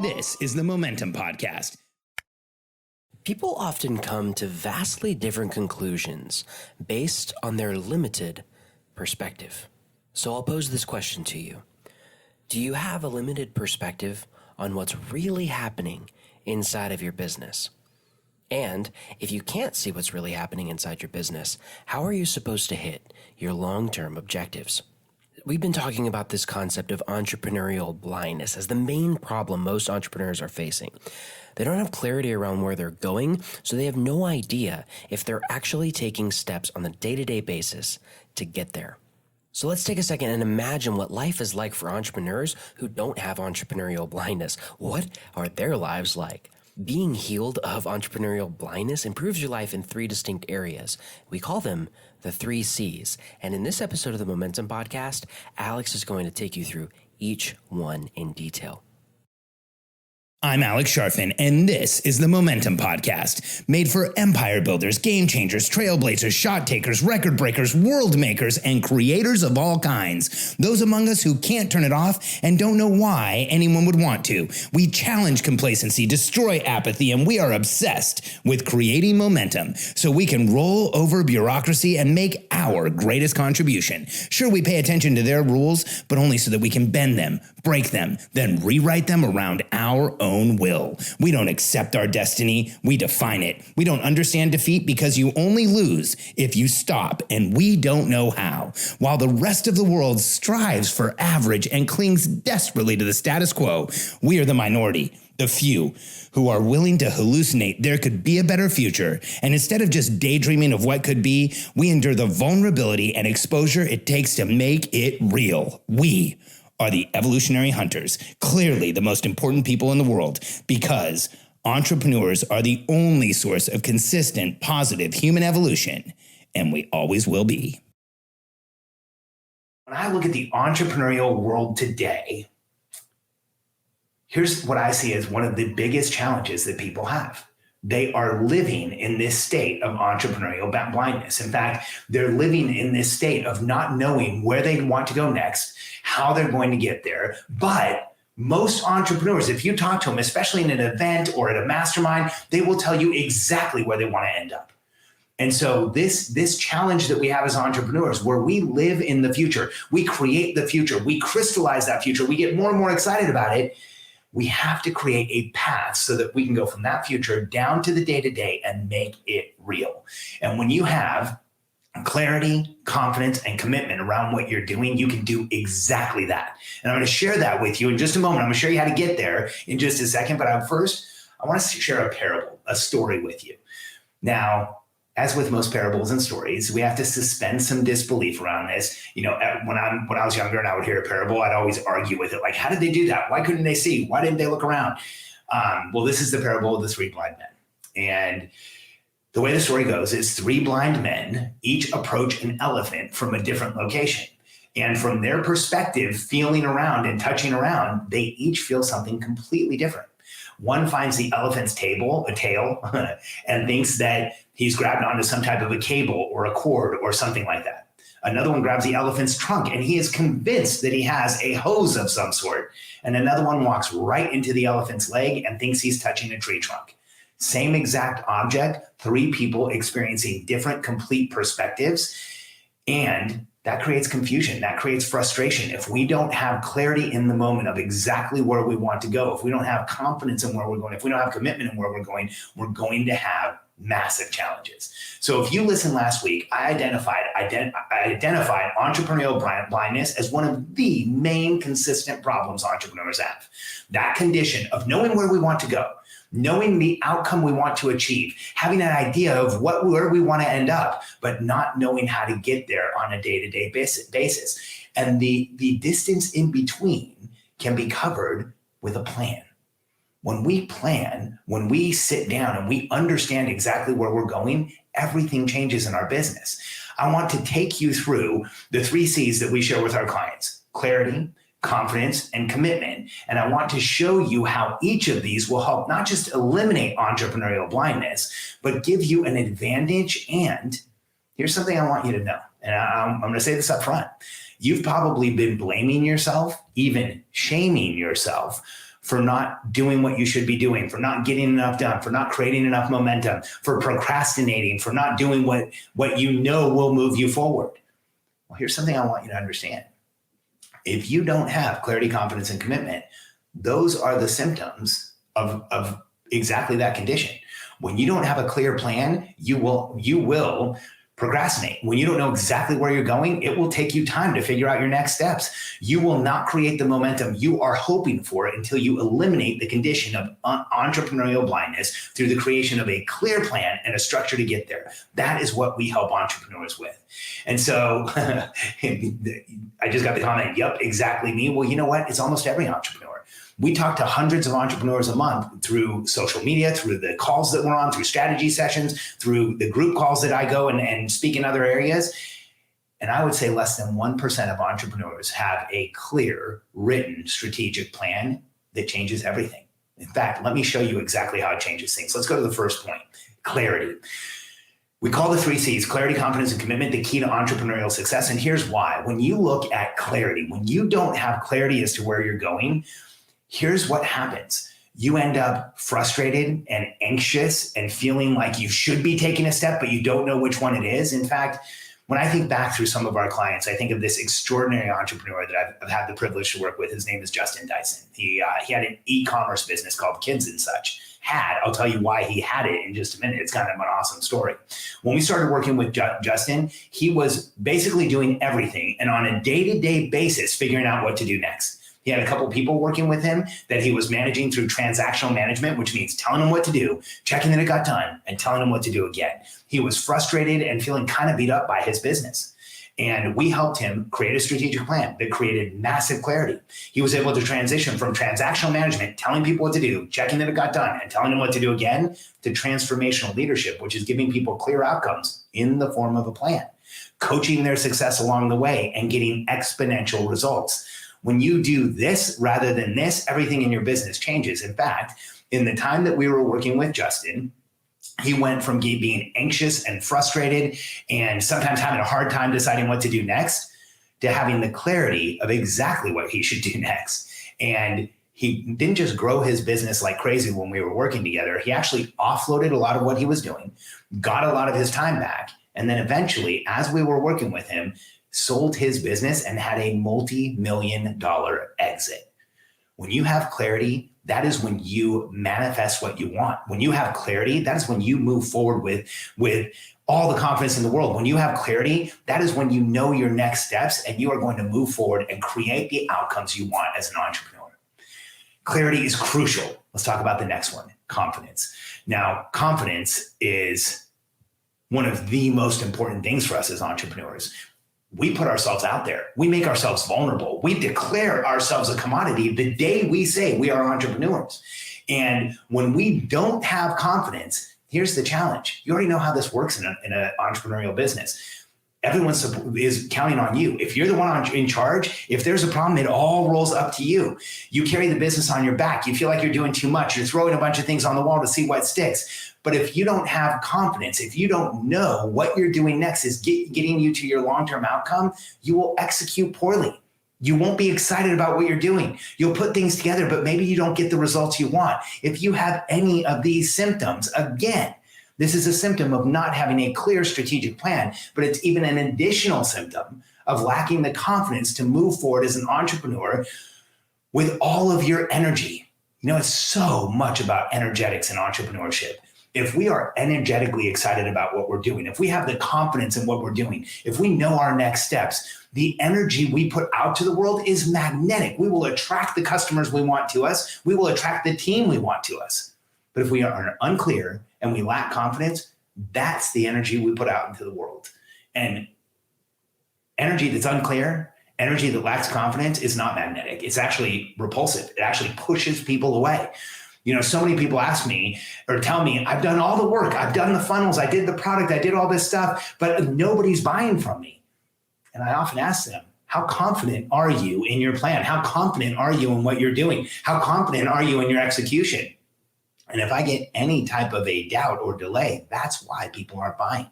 This is the Momentum Podcast. People often come to vastly different conclusions based on their limited perspective. So I'll pose this question to you. Do you have a limited perspective on what's really happening inside of your business? And if you can't see what's really happening inside your business, how are you supposed to hit your long-term objectives? We've been talking about this concept of entrepreneurial blindness as the main problem most entrepreneurs are facing. They don't have clarity around where they're going, so they have no idea if they're actually taking steps on a day-to-day basis to get there. So let's take a second and imagine what life is like for entrepreneurs who don't have entrepreneurial blindness. What are their lives like? Being healed of entrepreneurial blindness improves your life in 3 distinct areas. We call them the 3 C's. And in this episode of the Momentum Podcast, Alex is going to take you through each one in detail. I'm Alex Sharfin, and this is the Momentum Podcast, made for empire builders, game changers, trailblazers, shot takers, record breakers, world makers, and creators of all kinds. Those among us who can't turn it off and don't know why anyone would want to. We challenge complacency, destroy apathy, and we are obsessed with creating momentum so we can roll over bureaucracy and make our greatest contribution. Sure, we pay attention to their rules, but only so that we can bend them, break them, then rewrite them around our own will. We don't accept our destiny, we define it. We don't understand defeat because you only lose if you stop, and we don't know how. While the rest of the world strives for average and clings desperately to the status quo, we are the minority, the few, who are willing to hallucinate there could be a better future. And instead of just daydreaming of what could be, we endure the vulnerability and exposure it takes to make it real. We are the evolutionary hunters, clearly the most important people in the world, because entrepreneurs are the only source of consistent, positive human evolution, and we always will be. When I look at the entrepreneurial world today, here's what I see as one of the biggest challenges that people have. They are living in this state of entrepreneurial blindness. In fact, they're living in this state of not knowing where they want to go next, how they're going to get there. But most entrepreneurs, if you talk to them, especially in an event or at a mastermind, they will tell you exactly where they want to end up. And so this challenge that we have as entrepreneurs, where we live in the future, we create the future, we crystallize that future, we get more and more excited about it. We have to create a path so that we can go from that future down to the day-to-day and make it real. And when you have clarity, confidence, and commitment around what you're doing, you can do exactly that. And I'm going to share that with you in just a moment. I'm going to show you how to get there in just a second. But first, I want to share a parable, a story with you. Now, as with most parables and stories, we have to suspend some disbelief around this. You know, when I was younger and I would hear a parable, I'd always argue with it. Like, how did they do that? Why couldn't they see? Why didn't they look around? Well, this is the parable of the 3 blind men. And the way the story goes is 3 blind men each approach an elephant from a different location. And from their perspective, feeling around and touching around, they each feel something completely different. One finds the elephant's tail, and thinks that he's grabbed onto some type of a cable or a cord or something like that. Another one grabs the elephant's trunk, and he is convinced that he has a hose of some sort. And another one walks right into the elephant's leg and thinks he's touching a tree trunk. Same exact object, 3 people experiencing different complete perspectives. And that creates confusion. That creates frustration. If we don't have clarity in the moment of exactly where we want to go, if we don't have confidence in where we're going, if we don't have commitment in where we're going to have massive challenges. So if you listened last week, I identified entrepreneurial blindness as one of the main consistent problems entrepreneurs have. That condition of knowing where we want to go, knowing the outcome we want to achieve, having an idea of where we want to end up, but not knowing how to get there on a day-to-day basis. And the distance in between can be covered with a plan. When we plan, when we sit down and we understand exactly where we're going, everything changes in our business. I want to take you through the 3 C's that we share with our clients: clarity, confidence, and commitment. And I want to show you how each of these will help not just eliminate entrepreneurial blindness, but give you an advantage. And here's something I want you to know. And I'm going to say this up front. You've probably been blaming yourself, even shaming yourself for not doing what you should be doing, for not getting enough done, for not creating enough momentum, for procrastinating, for not doing what you know will move you forward. Well, here's something I want you to understand. If you don't have clarity, confidence, and commitment, those are the symptoms of exactly that condition. When you don't have a clear plan, you will procrastinate. When you don't know exactly where you're going, it will take you time to figure out your next steps. You will not create the momentum you are hoping for until you eliminate the condition of entrepreneurial blindness through the creation of a clear plan and a structure to get there. That is what we help entrepreneurs with. And so I just got the comment, yep, exactly me. Well, you know what? It's almost every entrepreneur. We talk to hundreds of entrepreneurs a month through social media, through the calls that we're on, through strategy sessions, through the group calls that I go and speak in other areas. And I would say less than 1% of entrepreneurs have a clear, written, strategic plan that changes everything. In fact, let me show you exactly how it changes things. Let's go to the first point, clarity. We call the 3 C's, clarity, confidence, and commitment, the key to entrepreneurial success. And here's why. When you look at clarity, when you don't have clarity as to where you're going, here's what happens. You end up frustrated and anxious and feeling like you should be taking a step, but you don't know which one it is. In fact, when I think back through some of our clients, I think of this extraordinary entrepreneur that I've had the privilege to work with. His name is Justin Dyson. He had an e-commerce business called Kids and Such. I'll tell you why he had it in just a minute. It's kind of an awesome story. When we started working with Justin, he was basically doing everything and on a day-to-day basis, figuring out what to do next. He had a couple of people working with him that he was managing through transactional management, which means telling them what to do, checking that it got done, and telling them what to do again. He was frustrated and feeling kind of beat up by his business. And we helped him create a strategic plan that created massive clarity. He was able to transition from transactional management, telling people what to do, checking that it got done, and telling them what to do again, to transformational leadership, which is giving people clear outcomes in the form of a plan, coaching their success along the way, and getting exponential results. When you do this rather than this, everything in your business changes. In fact, in the time that we were working with Justin, he went from being anxious and frustrated and sometimes having a hard time deciding what to do next to having the clarity of exactly what he should do next. And he didn't just grow his business like crazy when we were working together. He actually offloaded a lot of what he was doing, got a lot of his time back, and then eventually, as we were working with him, sold his business and had a multi-million-dollar exit. When you have clarity, that is when you manifest what you want. When you have clarity, that is when you move forward with all the confidence in the world. When you have clarity, that is when you know your next steps and you are going to move forward and create the outcomes you want as an entrepreneur. Clarity is crucial. Let's talk about the next one, confidence. Now, confidence is one of the most important things for us as entrepreneurs. We put ourselves out there. We make ourselves vulnerable. We declare ourselves a commodity the day we say we are entrepreneurs. And when we don't have confidence, here's the challenge. You already know how this works in an entrepreneurial business. Everyone is counting on you. If you're the one in charge, if there's a problem, it all rolls up to you. You carry the business on your back. You feel like you're doing too much. You're throwing a bunch of things on the wall to see what sticks. But if you don't have confidence, if you don't know what you're doing next is getting you to your long-term outcome, you will execute poorly. You won't be excited about what you're doing. You'll put things together, but maybe you don't get the results you want. If you have any of these symptoms, again, this is a symptom of not having a clear strategic plan, but it's even an additional symptom of lacking the confidence to move forward as an entrepreneur with all of your energy. You know, it's so much about energetics and entrepreneurship. If we are energetically excited about what we're doing, if we have the confidence in what we're doing, if we know our next steps, the energy we put out to the world is magnetic. We will attract the customers we want to us. We will attract the team we want to us. But if we are unclear and we lack confidence, that's the energy we put out into the world. And energy that's unclear, energy that lacks confidence is not magnetic. It's actually repulsive. It actually pushes people away. You know, so many people ask me or tell me, I've done all the work. I've done the funnels. I did the product. I did all this stuff, but nobody's buying from me. And I often ask them, how confident are you in your plan? How confident are you in what you're doing? How confident are you in your execution? And if I get any type of a doubt or delay, that's why people aren't buying.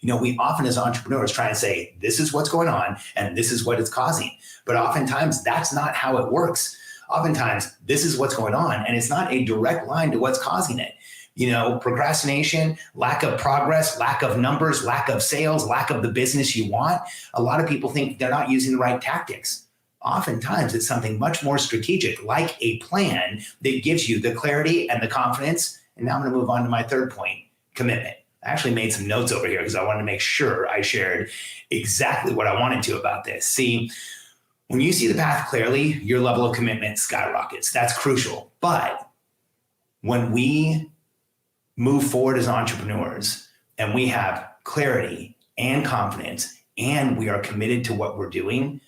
We often as entrepreneurs try and say, this is what's going on and this is what it's causing. But oftentimes that's not how it works. Oftentimes this is what's going on and it's not a direct line to what's causing it. Procrastination, lack of progress, lack of numbers, lack of sales, lack of the business you want. A lot of people think they're not using the right tactics. Oftentimes it's something much more strategic, like a plan that gives you the clarity and the confidence. And now I'm going to move on to my third point, commitment. I actually made some notes over here because I wanted to make sure I shared exactly what I wanted to about this. See, when you see the path clearly, your level of commitment skyrockets. That's crucial. But when we move forward as entrepreneurs and we have clarity and confidence and we are committed to what we're doing,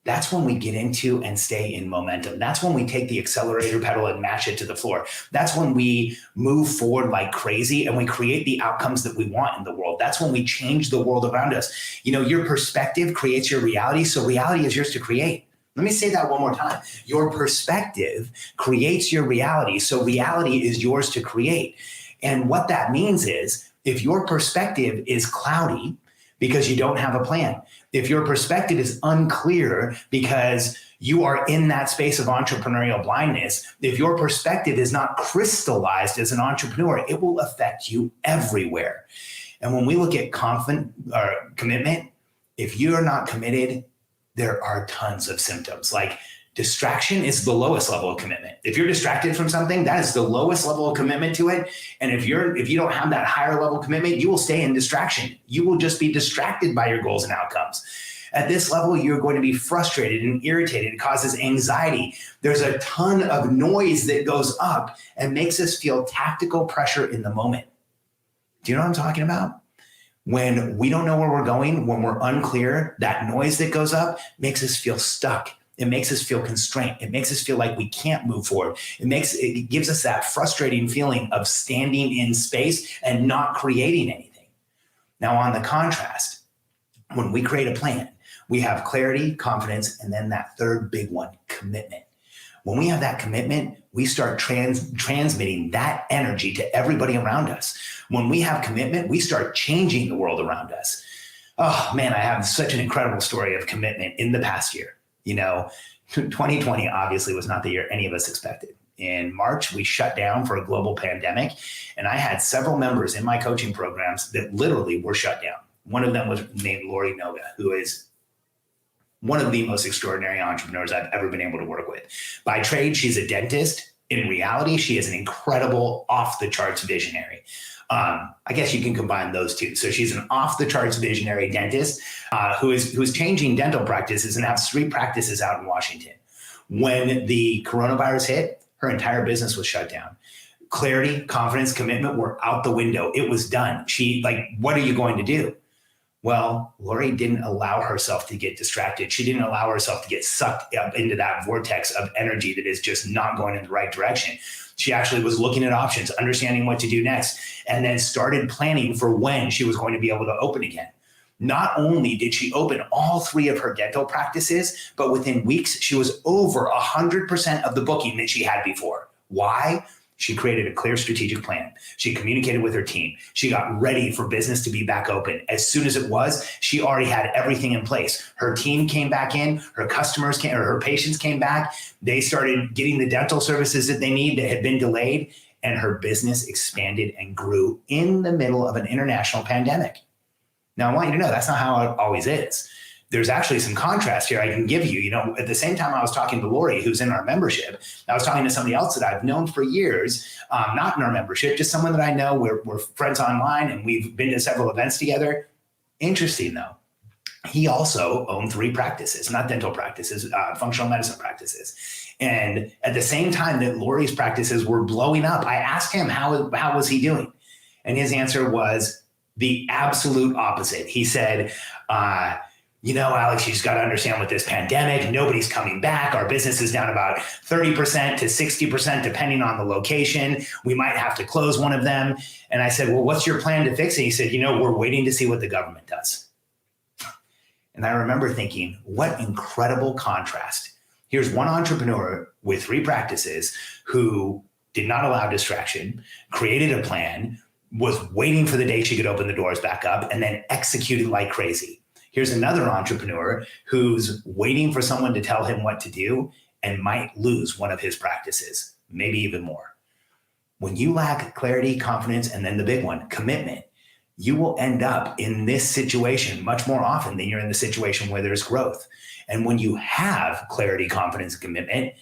that's when we get into and stay in momentum. That's when we take the accelerator pedal and mash it to the floor. That's when we move forward like crazy and we create the outcomes that we want in the world. That's when we change the world around us. Your perspective creates your reality, so reality is yours to create. Let me say that one more time. Your perspective creates your reality, so reality is yours to create. And what that means is if your perspective is cloudy because you don't have a plan, if your perspective is unclear because you are in that space of entrepreneurial blindness, if your perspective is not crystallized as an entrepreneur, it will affect you everywhere. And when we look at commitment, if you are not committed, there are tons of symptoms. Like distraction is the lowest level of commitment. If you're distracted from something, that is the lowest level of commitment to it. And if you don't have that higher level commitment, you will stay in distraction. You will just be distracted by your goals and outcomes. At this level, you're going to be frustrated and irritated. It causes anxiety. There's a ton of noise that goes up and makes us feel tactical pressure in the moment. Do you know what I'm talking about? When we don't know where we're going, when we're unclear, that noise that goes up makes us feel stuck. It makes us feel constrained. It makes us feel like we can't move forward. It gives us that frustrating feeling of standing in space and not creating anything. Now, on the contrast, when we create a plan, we have clarity, confidence, and then that third big one, commitment. When we have that commitment, we start transmitting that energy to everybody around us. When we have commitment, we start changing the world around us. Oh man, I have such an incredible story of commitment in the past year. 2020 obviously was not the year any of us expected. In March, we shut down for a global pandemic, and I had several members in my coaching programs that literally were shut down. One of them was named Lori Noga, who is one of the most extraordinary entrepreneurs I've ever been able to work with. By trade, she's a dentist. In reality, she is an incredible off-the-charts visionary. I guess you can combine those two. So she's an off-the-charts visionary dentist who is changing dental practices and has 3 practices out in Washington. When the coronavirus hit, her entire business was shut down. Clarity, confidence, commitment were out the window. It was done. What are you going to do? Well, Lori didn't allow herself to get distracted. She didn't allow herself to get sucked up into that vortex of energy that is just not going in the right direction. She actually was looking at options, understanding what to do next, and then started planning for when she was going to be able to open again. Not only did she open all 3 of her dental practices, but within weeks, she was over 100% of the booking that she had before. Why? She created a clear strategic plan. She communicated with her team. She got ready for business to be back open. As soon as it was, she already had everything in place. Her team came back in, her customers came, or her patients came back. They started getting the dental services that they need that had been delayed, and her business expanded and grew in the middle of an international pandemic. Now, I want you to know that's not how it always is. There's actually some contrast here I can give you. At the same time I was talking to Lori, who's in our membership, I was talking to somebody else that I've known for years, not in our membership, just someone that I know. We're friends online and we've been to several events together. Interesting though. He also owned 3 practices, not dental practices, functional medicine practices. And at the same time that Lori's practices were blowing up, I asked him, how was he doing? And his answer was the absolute opposite. He said, Alex, you just got to understand with this pandemic, nobody's coming back. Our business is down about 30% to 60%, depending on the location. We might have to close one of them. And I said, well, what's your plan to fix it? He said, we're waiting to see what the government does. And I remember thinking, what incredible contrast. Here's one entrepreneur with 3 practices who did not allow distraction, created a plan, was waiting for the day she could open the doors back up, and then executed like crazy. Here's another entrepreneur who's waiting for someone to tell him what to do and might lose one of his practices, maybe even more. When you lack clarity, confidence, and then the big one, commitment, you will end up in this situation much more often than you're in the situation where there's growth. And when you have clarity, confidence, and commitment,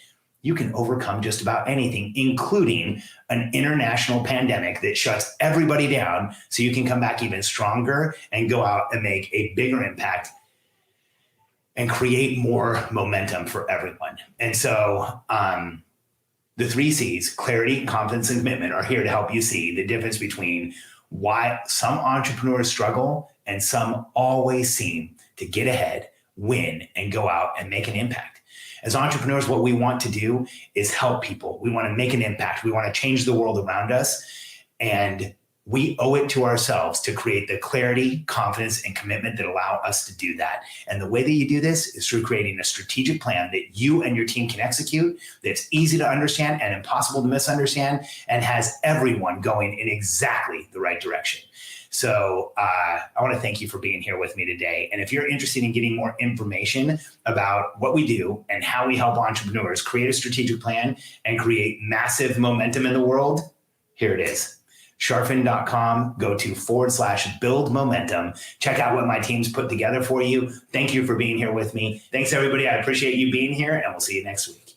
you can overcome just about anything, including an international pandemic that shuts everybody down so you can come back even stronger and go out and make a bigger impact and create more momentum for everyone. And so the 3 C's, clarity, confidence, and commitment, are here to help you see the difference between why some entrepreneurs struggle and some always seem to get ahead, win, and go out and make an impact. As entrepreneurs, what we want to do is help people. We want to make an impact. We want to change the world around us. And we owe it to ourselves to create the clarity, confidence, and commitment that allow us to do that. And the way that you do this is through creating a strategic plan that you and your team can execute, that's easy to understand and impossible to misunderstand, and has everyone going in exactly the right direction. So I want to thank you for being here with me today. And if you're interested in getting more information about what we do and how we help entrepreneurs create a strategic plan and create massive momentum in the world, here it is. Sharfin.com, go to /build momentum. Check out what my team's put together for you. Thank you for being here with me. Thanks, everybody. I appreciate you being here, and we'll see you next week.